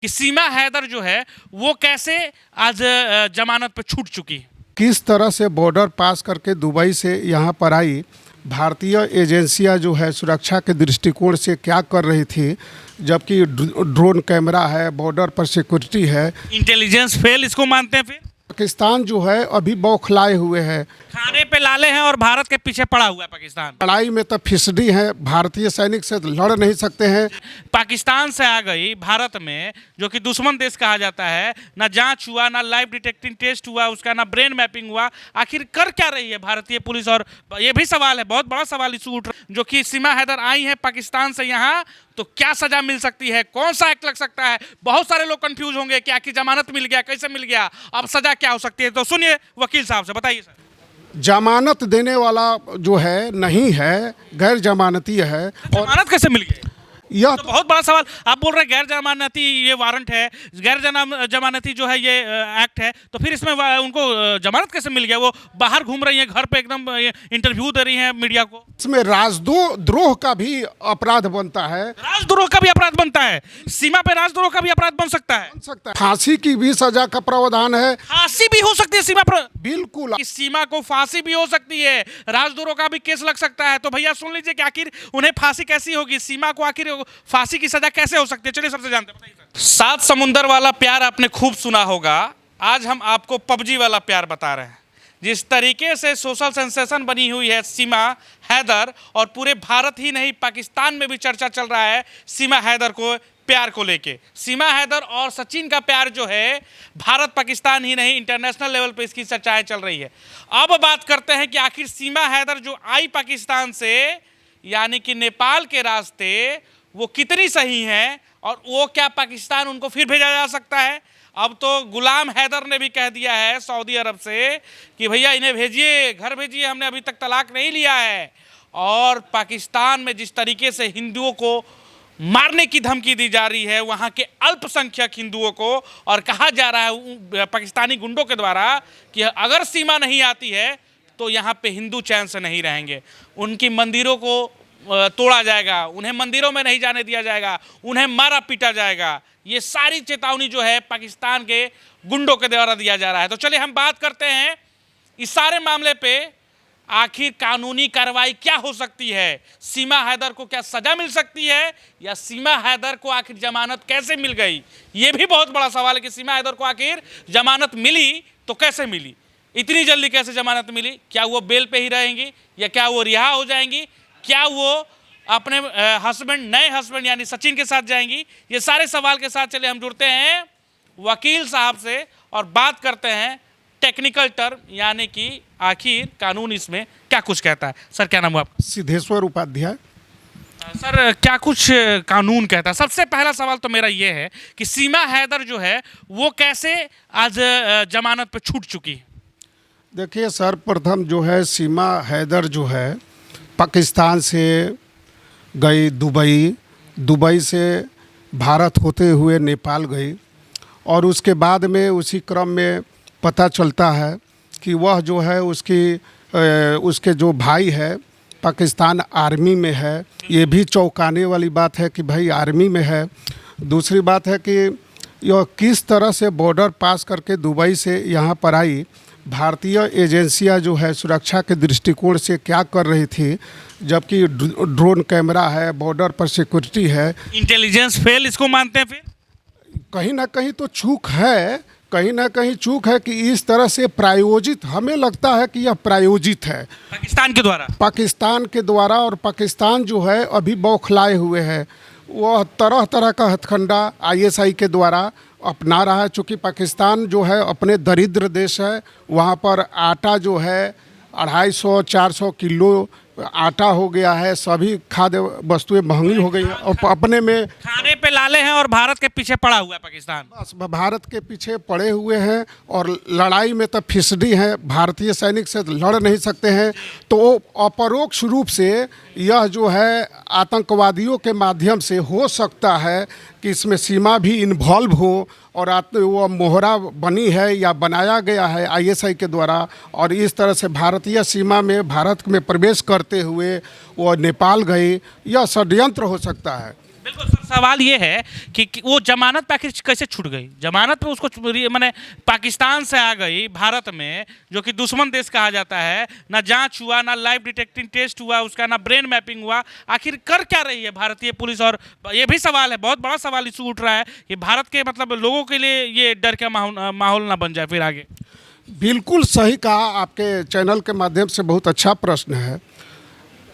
कि सीमा हैदर जो है वो कैसे आज जमानत पे छूट चुकी है। किस तरह से बॉर्डर पास करके दुबई से यहाँ पर आई, भारतीय एजेंसियां जो है सुरक्षा के दृष्टिकोण से क्या कर रही थी, जबकि ड्रोन कैमरा है, बॉर्डर पर सिक्योरिटी है। इंटेलिजेंस फेल इसको मानते हैं। फिर पाकिस्तान जो है अभी बौखलाए हुए है, खाने पे लाले हैं और भारत के पीछे पड़ा हुआ है पाकिस्तान। लड़ाई में तो फिसडी है, भारतीय सैनिक से लड़ नहीं सकते हैं। पाकिस्तान से आ गई भारत में, जो कि दुश्मन देश कहा जाता है, ना जांच हुआ, ना लाइव डिटेक्टिंग टेस्ट हुआ उसका, ना ब्रेन मैपिंग हुआ। आखिर कर क्या रही है भारतीय पुलिस? और ये भी सवाल है, बहुत बड़ा सवाल इशू उठ रहा है, जो कि सीमा हैदर आई है पाकिस्तान से यहाँ, तो क्या सजा मिल सकती है, कौन सा एक्ट लग सकता है? बहुत सारे लोग कंफ्यूज होंगे कि आखिर जमानत मिल गया, कैसे मिल गया, अब सजा क्या हो सकती है। तो सुनिए वकील साहब से, बताइए सर। जमानत देने वाला जो है नहीं है, गैर जमानती है। और जमानत कैसे मिल गई? यह तो बहुत बड़ा सवाल। आप बोल रहे हैं गैर जमानती ये वारंट है, गैर जमानती जो है ये एक्ट है, तो फिर इसमें उनको जमानत कैसे मिल गया? वो बाहर घूम रही हैं, घर पे एकदम इंटरव्यू दे रही हैं मीडिया को। इसमें राजद्रोह का भी अपराध बनता है। राजद्रोह का भी अपराध बनता है? सीमा पे राजद्रोह का भी अपराध बन सकता है? फांसी की भी सजा का प्रावधान है। फांसी भी हो सकती है सीमा पर? बिल्कुल, इस सीमा को फांसी भी हो सकती है, राजद्रोह का भी केस लग सकता है। तो भैया सुन लीजिए कि आखिर उन्हें फांसी कैसी होगी, सीमा को आखिर फांसी की सजा कैसे हो सकती है? चलिए सबसे जानते हैं। सात समुंदर वाला प्यार आपने खूब सुना होगा, आज हम आपको पबजी वाला प्यार बता रहे हैं। जिस तरीके से सोशल सेंसेशन बनी हुई है सीमा हैदर, और पूरे भारत ही नहीं पाकिस्तान में भी चर्चा चल रहा है सीमा हैदर को प्यार को लेके। सीमा हैदर और सचिन का प्यार जो है भारत पाकिस्तान ही नहीं इंटरनेशनल लेवल पे इसकी चर्चाएं चल रही है। अब बात करते हैं कि आखिर सीमा हैदर जो आई पाकिस्तान से, यानी कि नेपाल के रास्ते, वो कितनी सही हैं, और वो क्या पाकिस्तान उनको फिर भेजा जा सकता है? अब तो गुलाम हैदर ने भी कह दिया है सऊदी अरब से कि भैया इन्हें भेजिए, घर भेजिए, हमने अभी तक तलाक नहीं लिया है। और पाकिस्तान में जिस तरीके से हिंदुओं को मारने की धमकी दी जा रही है, वहाँ के अल्पसंख्यक हिंदुओं को, और कहा जा रहा है पाकिस्तानी गुंडों के द्वारा कि अगर सीमा नहीं आती है तो यहाँ पे हिंदू चैन से नहीं रहेंगे, उनकी मंदिरों को तोड़ा जाएगा, उन्हें मंदिरों में नहीं जाने दिया जाएगा, उन्हें मारा पीटा जाएगा। ये सारी चेतावनी जो है पाकिस्तान के गुंडों के द्वारा दिया जा रहा है। तो चलिए हम बात करते हैं इस सारे मामले पे, आखिर कानूनी कार्रवाई क्या हो सकती है? सीमा हैदर को क्या सजा मिल सकती है, या सीमा हैदर को आखिर जमानत कैसे मिल गई? ये भी बहुत बड़ा सवाल है कि सीमा हैदर को आखिर जमानत मिली तो कैसे मिली, इतनी जल्दी कैसे जमानत मिली? क्या वो बेल पे ही रहेंगी, या क्या वो रिहा हो जाएंगी? क्या वो अपने हस्बैंड, नए हस्बैंड यानी सचिन के साथ जाएंगी? ये सारे सवाल के साथ चलिए हम जुड़ते हैं वकील साहब से और बात करते हैं टेक्निकल टर्म, यानी कि आखिर कानून इसमें क्या कुछ कहता है। सर क्या नाम है आपका? सिद्धेश्वर उपाध्याय। सर क्या कुछ कानून कहता है? सबसे पहला सवाल तो मेरा ये है कि सीमा हैदर जो है वो कैसे आज जमानत पे छूट चुकी है? देखिए, सर्वप्रथम जो है सीमा हैदर जो है पाकिस्तान से गई दुबई, दुबई से भारत होते हुए नेपाल गई, और उसके बाद में उसी क्रम में पता चलता है कि वह जो है उसके जो भाई है पाकिस्तान आर्मी में है। ये भी चौंकाने वाली बात है कि भाई आर्मी में है। दूसरी बात है कि यह किस तरह से बॉर्डर पास करके दुबई से यहाँ पर आई, भारतीय एजेंसियां जो है सुरक्षा के दृष्टिकोण से क्या कर रही थी, जबकि ड्रोन कैमरा है, बॉर्डर पर सिक्योरिटी है। इंटेलिजेंस फेल इसको मानते हैं? फिर कहीं ना कहीं तो चूक है, कहीं ना कहीं चूक है कि इस तरह से प्रायोजित, हमें लगता है कि यह प्रायोजित है पाकिस्तान के द्वारा। और पाकिस्तान जो है अभी बौखलाए हुए है, वह तरह तरह का हथकंडा आईएसआई के द्वारा अपना रहा है। चूँकि पाकिस्तान जो है अपने दरिद्र देश है, वहाँ पर आटा जो है 250-400 किलो आटा हो गया है, सभी खाद्य वस्तुएं महंगी हो गई हैं, और अपने में खाने पे लाले हैं और भारत के पीछे पड़ा हुआ है पाकिस्तान। बस भारत के पीछे पड़े हुए हैं, और लड़ाई में तो फिसडी है, भारतीय सैनिक से लड़ नहीं सकते हैं। तो अपरोक्ष रूप से यह जो है आतंकवादियों के माध्यम से हो सकता है कि इसमें सीमा भी इन्वॉल्व हो, और वो मोहरा बनी है या बनाया गया है आईएसआई के द्वारा, और इस तरह से भारतीय सीमा में भारत में प्रवेश करते हुए वो नेपाल गई। यह षड्यंत्र हो सकता है। बिल्कुल सर, सवाल ये है कि वो जमानत पैकेज कैसे छूट गई? जमानत पे उसको मैंने पाकिस्तान से आ गई भारत में, जो कि दुश्मन देश कहा जाता है, ना जांच हुआ, ना लाइव डिटेक्टिंग टेस्ट हुआ उसका, ना ब्रेन मैपिंग हुआ। आखिर कर क्या रही है भारतीय पुलिस? और ये भी सवाल है, बहुत बड़ा सवाल इशू उठ रहा है कि भारत के मतलब लोगों के लिए ये डर का माहौल ना बन जाए फिर आगे। बिल्कुल सही कहा, आपके चैनल के माध्यम से बहुत अच्छा प्रश्न है।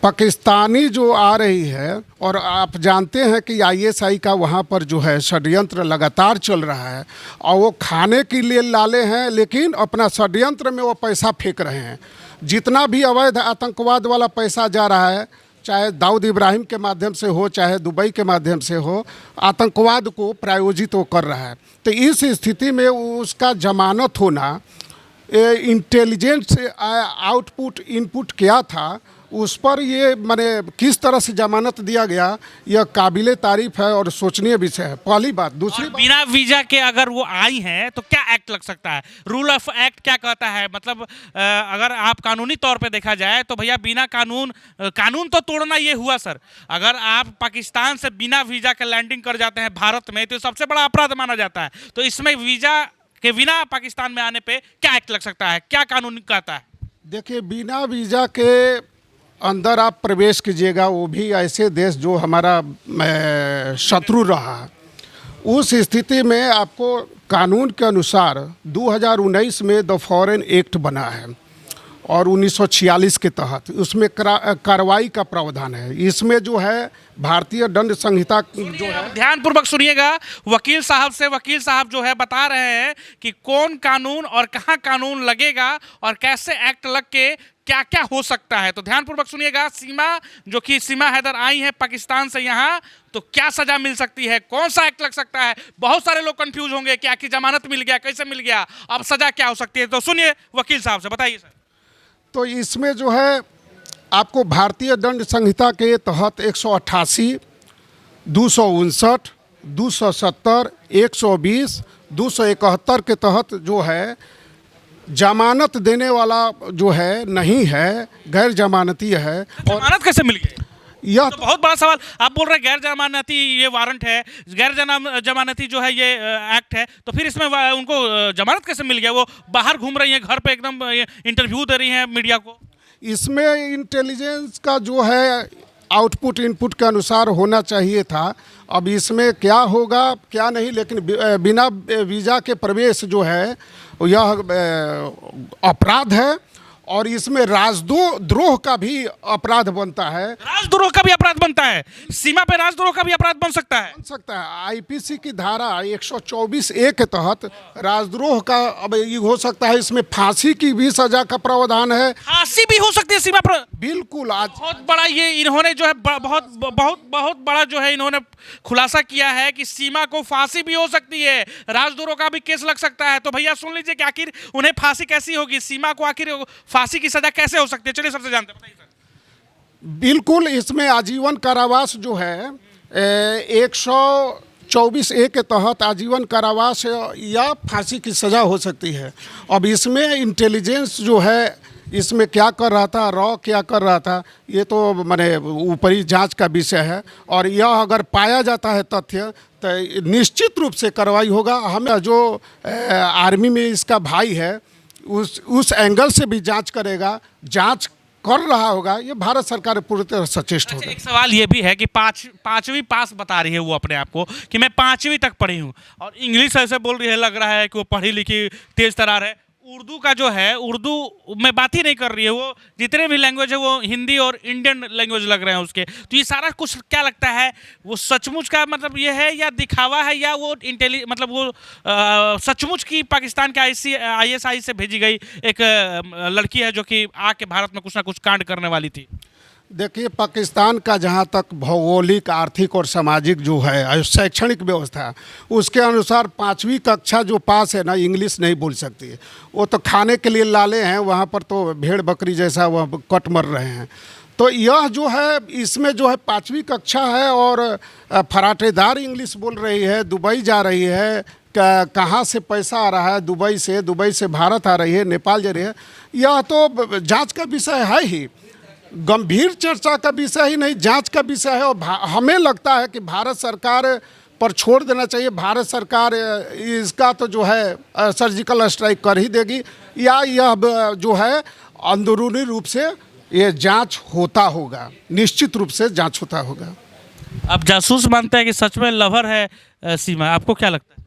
पाकिस्तानी जो आ रही है, और आप जानते हैं कि आईएसआई का वहाँ पर जो है षड्यंत्र लगातार चल रहा है, और वो खाने के लिए लाले हैं, लेकिन अपना षड्यंत्र में वो पैसा फेंक रहे हैं। जितना भी अवैध आतंकवाद वाला पैसा जा रहा है, चाहे दाऊद इब्राहिम के माध्यम से हो, चाहे दुबई के माध्यम से हो, आतंकवाद को प्रायोजित वो कर रहा है। तो इस स्थिति में उसका जमानत होना, इंटेलिजेंस आउटपुट इनपुट क्या था उस पर, ये माने किस तरह से जमानत दिया गया, यह काबिले तारीफ है और सोचनीय विषय है। पहली बात। दूसरी बात, बिना वीजा के अगर वो आई हैं तो क्या एक्ट लग सकता है? रूल ऑफ एक्ट क्या कहता है? मतलब अगर आप कानूनी तौर पे देखा जाए तो भैया बिना कानून तो तोड़ना ये हुआ सर। अगर आप पाकिस्तान से बिना वीजा के लैंडिंग कर जाते हैं भारत में तो सबसे बड़ा अपराध माना जाता है। तो इसमें वीजा के बिना पाकिस्तान में आने पे क्या एक्ट लग सकता है? क्या कानून कहता है? देखिए, बिना वीज़ा के अंदर आप प्रवेश कीजिएगा, वो भी ऐसे देश जो हमारा शत्रु रहा है, उस स्थिति में आपको कानून के अनुसार 2019 में द फॉरेन एक्ट बना है और 1946 के तहत उसमें कार्रवाई का प्रावधान है। इसमें जो है भारतीय दंड संहिता जो है, ध्यानपूर्वक सुनिएगा, वकील साहब जो है बता रहे हैं कि कौन कानून और कहाँ कानून लगेगा और कैसे एक्ट लग के क्या क्या हो सकता है। तो ध्यानपूर्वक सुनिएगा। सीमा हैदर आई है पाकिस्तान से यहाँ, तो क्या सजा मिल सकती है, कौन सा एक्ट लग सकता है? बहुत सारे लोग कंफ्यूज होंगे कि आखिर जमानत मिल गया, कैसे मिल गया, अब सजा क्या हो सकती है? तो सुनिए वकील साहब से, बताइए सर। तो इसमें जो है आपको भारतीय दंड संहिता के तहत 188, 259, 270, 120, 271 के तहत जो है जमानत देने वाला जो है नहीं है, गैर जमानती है। और जमानत कैसे मिल गई? यह तो बहुत बड़ा सवाल। आप बोल रहे हैं गैर जमानती ये वारंट है, गैर जमानती जो है ये एक्ट है, तो फिर इसमें उनको जमानत कैसे मिल गया? वो बाहर घूम रही हैं, घर पे एकदम इंटरव्यू दे रही हैं मीडिया को। इसमें इंटेलिजेंस का जो है आउटपुट इनपुट के अनुसार होना चाहिए था। अब इसमें क्या होगा क्या नहीं, लेकिन बिना वीज़ा के प्रवेश जो है यह अपराध है, और इसमें राजद्रोह का भी अपराध बनता है। राजद्रोह का भी अपराध बनता है? सीमा पे राजद्रोह का भी अपराध बन सकता है? बन सकता है। आईपीसी की धारा 124A के तहत राजद्रोह का अब ये हो सकता है। इसमें फांसी की भी सजा का प्रावधान है। फांसी भी हो सकती है सीमा पर? बिल्कुल। आज बहुत बड़ा ये इन्होंने जो है बहुत बड़ा जो है इन्होंने खुलासा किया है कि सीमा को फांसी भी हो सकती है, राजद्रोह का भी केस लग सकता है। तो भैया सुन लीजिए कि आखिर उन्हें फांसी कैसी होगी, सीमा को आखिर फांसी की सजा कैसे हो सकती है? चलिए सबसे जानते हैं, बताइए सर। बिल्कुल, इसमें आजीवन कारावास जो है 124A के तहत आजीवन कारावास या फांसी की सज़ा हो सकती है। अब इसमें इंटेलिजेंस जो है इसमें क्या कर रहा था, रॉ क्या कर रहा था, ये तो माने ऊपरी जांच का विषय है। और यह अगर पाया जाता है तथ्य तो निश्चित रूप से कार्रवाई होगा। हमें जो आर्मी में इसका भाई है उस एंगल से भी जांच करेगा, जांच कर रहा होगा। ये भारत सरकार पूरी तरह सचेष्ट होगा। एक सवाल ये भी है कि पांचवी पास बता रही है वो अपने आप को कि मैं 5वीं तक पढ़ी हूँ, और इंग्लिश ऐसे बोल रही है, लग रहा है कि वो पढ़ी लिखी तेज तरार है। उर्दू का जो है, उर्दू में बात ही नहीं कर रही है, वो जितने भी लैंग्वेज है वो हिंदी और इंडियन लैंग्वेज लग रहे हैं उसके। तो ये सारा कुछ क्या लगता है, वो सचमुच का मतलब ये है या दिखावा है, या वो मतलब वो सचमुच की पाकिस्तान के ISI से भेजी गई एक लड़की है जो कि आके भारत में कुछ ना कुछ कांड करने वाली थी? देखिए, पाकिस्तान का जहाँ तक भौगोलिक, आर्थिक और सामाजिक जो है शैक्षणिक व्यवस्था, उसके अनुसार 5वीं कक्षा जो पास है ना, इंग्लिश नहीं बोल सकती है। वो तो खाने के लिए लाले हैं, वहाँ पर तो भेड़ बकरी जैसा वह कट मर रहे हैं। तो यह जो है इसमें जो है 5वीं कक्षा है और फराटेदार इंग्लिश बोल रही है, दुबई जा रही है, कहाँ से पैसा आ रहा है, दुबई से भारत आ रही है, नेपाल जा रही है, यह तो जाँच का विषय है ही। गंभीर चर्चा का विषय ही नहीं, जांच का विषय है। और हमें लगता है कि भारत सरकार पर छोड़ देना चाहिए। भारत सरकार इसका तो जो है सर्जिकल स्ट्राइक कर ही देगी, या यह जो है अंदरूनी रूप से ये जांच होता होगा, निश्चित रूप से जांच होता होगा। अब जासूस मानते हैं कि सच में लवर है सीमा, आपको क्या लगता है?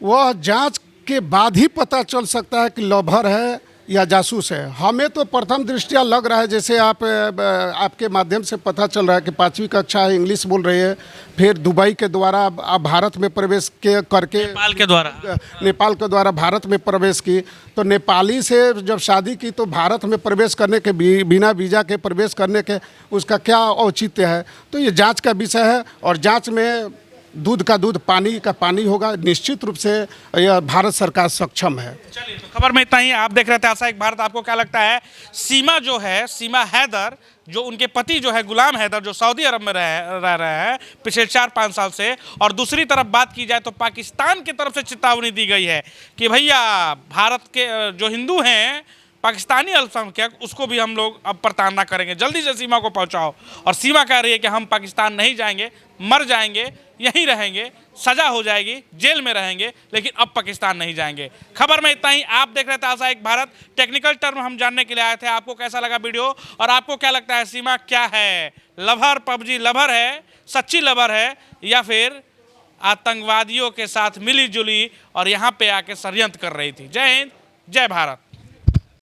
वह जांच के बाद ही पता चल सकता है कि लवर है या जासूस है। हमें तो प्रथम दृष्टया लग रहा है, जैसे आपके माध्यम से पता चल रहा है कि 5वीं कक्षा है, इंग्लिश बोल रही है, फिर दुबई के द्वारा आप भारत में प्रवेश करके नेपाल के द्वारा भारत में प्रवेश की। तो नेपाली से जब शादी की तो भारत में प्रवेश करने के बिना वीज़ा के प्रवेश करने के उसका क्या औचित्य है? तो ये जांच का विषय है, और जांच में दूध का दूध, पानी का पानी होगा। निश्चित रूप से यह भारत सरकार सक्षम है। चलिए, तो खबर में इतना ही। आप देख रहे थे आशा एक भारत। आपको क्या लगता है, सीमा जो है, सीमा हैदर, जो उनके पति जो है गुलाम हैदर, जो सऊदी अरब में रह रहे हैं पिछले 4-5 साल से, और दूसरी तरफ बात की जाए तो पाकिस्तान की तरफ से चेतावनी दी गई है कि भैया भारत के जो हिंदू हैं, पाकिस्तानी अल्पसंख्यक, उसको भी हम लोग अब प्रताड़ना करेंगे, जल्दी से सीमा को पहुंचाओ। और सीमा कह रही है कि हम पाकिस्तान नहीं जाएंगे, मर जाएंगे, यहीं रहेंगे, सजा हो जाएगी, जेल में रहेंगे, लेकिन अब पाकिस्तान नहीं जाएंगे। खबर में इतना ही। आप देख रहे थे आशा एक भारत। टेक्निकल टर्म हम जानने के लिए आए थे। आपको कैसा लगा वीडियो, और आपको क्या लगता है सीमा क्या है? लवर, पबजी लवर है, सच्ची लवर है, या फिर आतंकवादियों के साथ मिली जुली और यहाँ पे आके षड्यंत्र कर रही थी? जय हिंद, जय भारत।